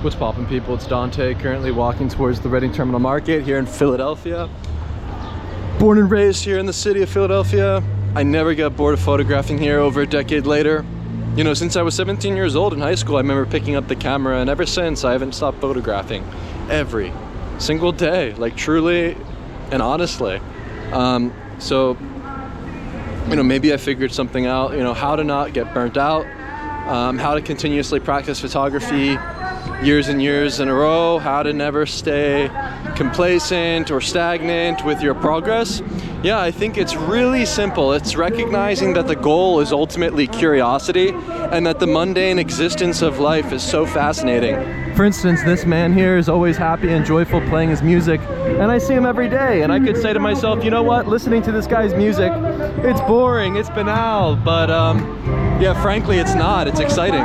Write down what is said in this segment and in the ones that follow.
What's poppin', people? It's Dante, currently walking towards the Reading Terminal Market here in Philadelphia. Born and raised here in the city of Philadelphia. I never got bored of photographing here over a decade later. You know, since I was 17 years old in high school, I remember picking up the camera, and ever since I haven't stopped photographing every single day, like truly and honestly. So, you know, maybe I figured something out, you know, how to not get burnt out, how to continuously practice photography years and years in a row, how to never stay complacent or stagnant with your progress. Yeah, I think it's really simple. It's recognizing that the goal is ultimately curiosity and that the mundane existence of life is so fascinating. For instance, this man here is always happy and joyful playing his music, and I see him every day, and I could say to myself, you know what, listening to this guy's music, it's boring, it's banal, but yeah, frankly, it's not. It's exciting.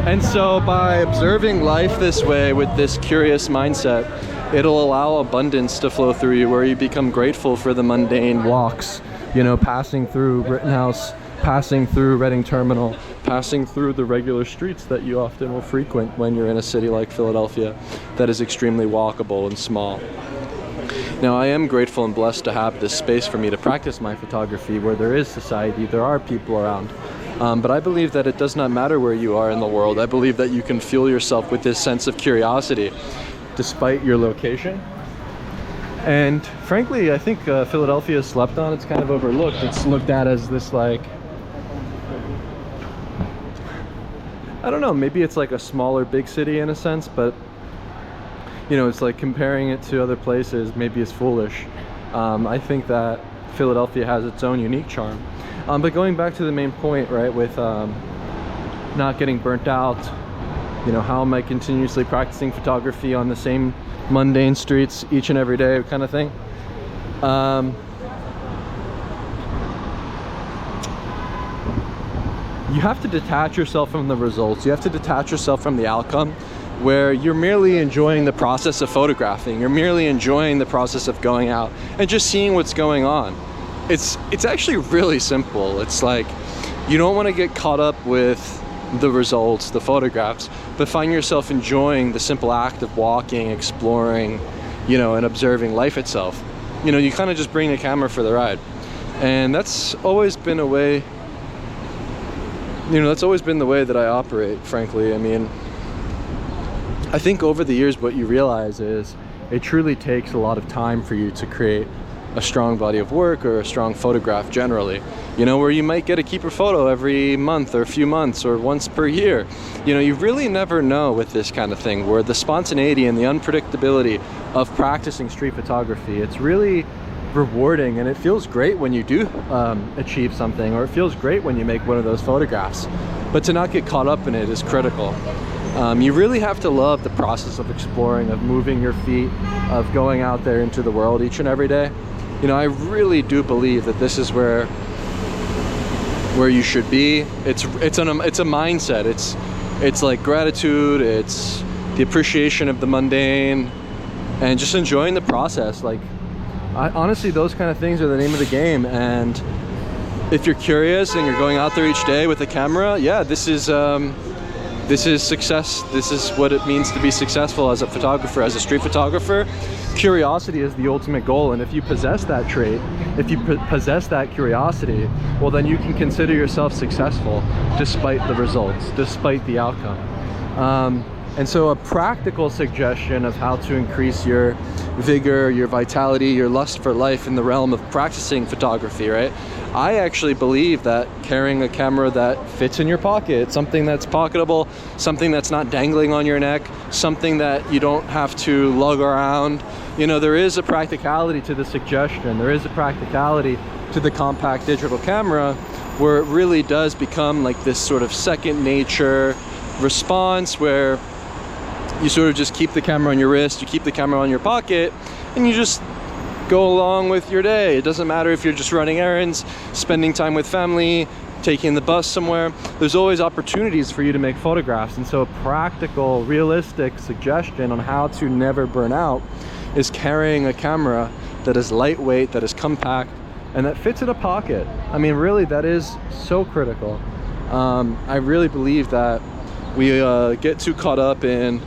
And so by observing life this way with this curious mindset, it'll allow abundance to flow through you, where you become grateful for the mundane walks, you know, passing through Rittenhouse, passing through Reading Terminal, passing through the regular streets that you often will frequent when you're in a city like Philadelphia that is extremely walkable and small. Now, I am grateful and blessed to have this space for me to practice my photography where there is society, there are people around. But I believe that it does not matter where you are in the world. I believe that you can fuel yourself with this sense of curiosity despite your location. And frankly, I think Philadelphia is slept on. It's kind of overlooked. It's looked at as this, like, I don't know, maybe it's like a smaller big city in a sense, but you know, it's like comparing it to other places maybe is foolish. I think that Philadelphia has its own unique charm. But going back to the main point, right, with not getting burnt out, you know, how am I continuously practicing photography on the same mundane streets each and every day kind of thing? You have to detach yourself from the results. You have to detach yourself from the outcome, where you're merely enjoying the process of photographing. You're merely enjoying the process of going out and just seeing what's going on. It's actually really simple. It's like, you don't want to get caught up with the results, the photographs, but find yourself enjoying the simple act of walking, exploring, you know, and observing life itself. You know, you kind of just bring the camera for the ride. And that's always been a way, you know, that's always been the way that I operate, frankly. I mean, I think over the years what you realize is it truly takes a lot of time for you to create a strong body of work or a strong photograph generally, you know, where you might get a keeper photo every month or a few months or once per year. You know, you really never know with this kind of thing, where the spontaneity and the unpredictability of practicing street photography, it's really rewarding, and it feels great when you do achieve something, or it feels great when you make one of those photographs, but to not get caught up in it is critical. You really have to love the process of exploring, of moving your feet, of going out there into the world each and every day. You know, I really do believe that this is where you should be. It's a mindset. It's like gratitude. It's the appreciation of the mundane, and just enjoying the process. Like, honestly, those kind of things are the name of the game. And if you're curious and you're going out there each day with a camera, yeah, this is success. This is what it means to be successful as a photographer, as a street photographer. Curiosity is the ultimate goal, and if you possess that trait, if you possess that curiosity, well, then you can consider yourself successful despite the results, despite the outcome. And so a practical suggestion of how to increase your vigor, your vitality, your lust for life in the realm of practicing photography, right? I actually believe that carrying a camera that fits in your pocket, something that's pocketable, something that's not dangling on your neck, something that you don't have to lug around, you know, there is a practicality to the suggestion. There is a practicality to the compact digital camera, where it really does become like this sort of second nature response, where you sort of just keep the camera on your wrist, you keep the camera on your pocket, and you just go along with your day. It doesn't matter if you're just running errands, spending time with family, taking the bus somewhere. There's always opportunities for you to make photographs. And so a practical, realistic suggestion on how to never burn out is carrying a camera that is lightweight, that is compact, and that fits in a pocket. I mean, really, that is so critical. I really believe that we get too caught up in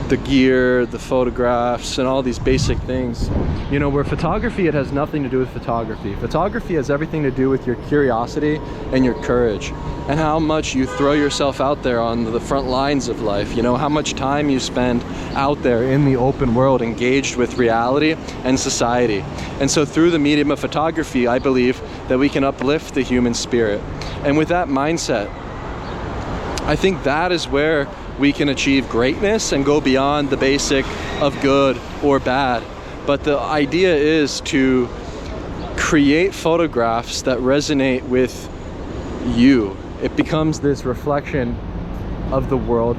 the gear, the photographs, and all these basic things. You know, where photography, it has nothing to do with photography. Photography has everything to do with your curiosity and your courage, and how much you throw yourself out there on the front lines of life. You know, how much time you spend out there in the open world, engaged with reality and society. And so through the medium of photography, I believe that we can uplift the human spirit. And with that mindset, I think that is where we can achieve greatness and go beyond the basic of good or bad. But the idea is to create photographs that resonate with you. It becomes this reflection of the world,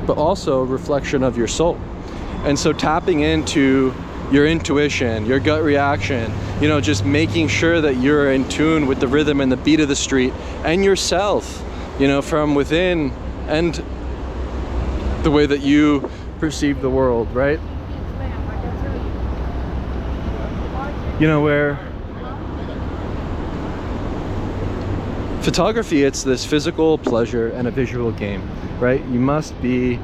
but also a reflection of your soul. And so tapping into your intuition, your gut reaction, you know, just making sure that you're in tune with the rhythm and the beat of the street and yourself, you know, from within, and the way that you perceive the world, right? You know, where photography, it's this physical pleasure and a visual game, right? You must be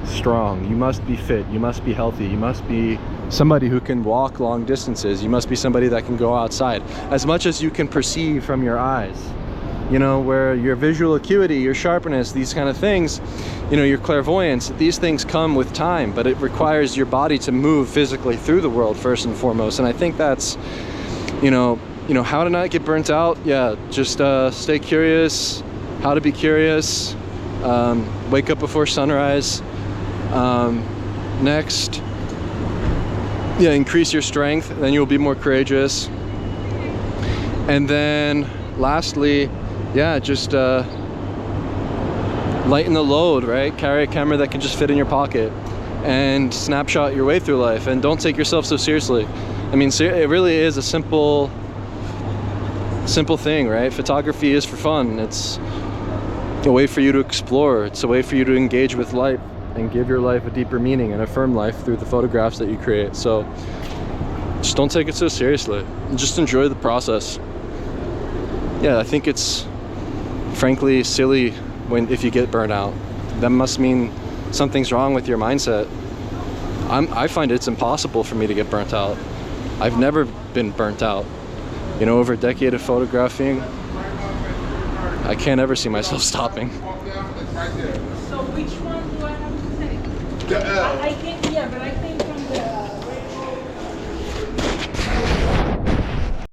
strong, you must be fit, you must be healthy, you must be somebody who can walk long distances, you must be somebody that can go outside as much as you can perceive from your eyes. You know, where your visual acuity, your sharpness, these kind of things, you know, your clairvoyance, these things come with time, but it requires your body to move physically through the world first and foremost. And I think that's, you know, how to not get burnt out. Yeah, just stay curious, how to be curious, wake up before sunrise. Next, yeah, increase your strength, then you'll be more courageous. And then lastly, yeah, just lighten the load, right? Carry a camera that can just fit in your pocket and snapshot your way through life, and don't take yourself so seriously. I mean, it really is a simple thing, right? Photography is for fun. It's a way for you to explore. It's a way for you to engage with life and give your life a deeper meaning and affirm life through the photographs that you create. So just don't take it so seriously. Just enjoy the process. Yeah, I think it's frankly silly if you get burnt out. That must mean something's wrong with your mindset. I find it's impossible for me to get burnt out. I've never been burnt out. You know, over a decade of photographing, I can't ever see myself stopping. So which one do I have to say? I can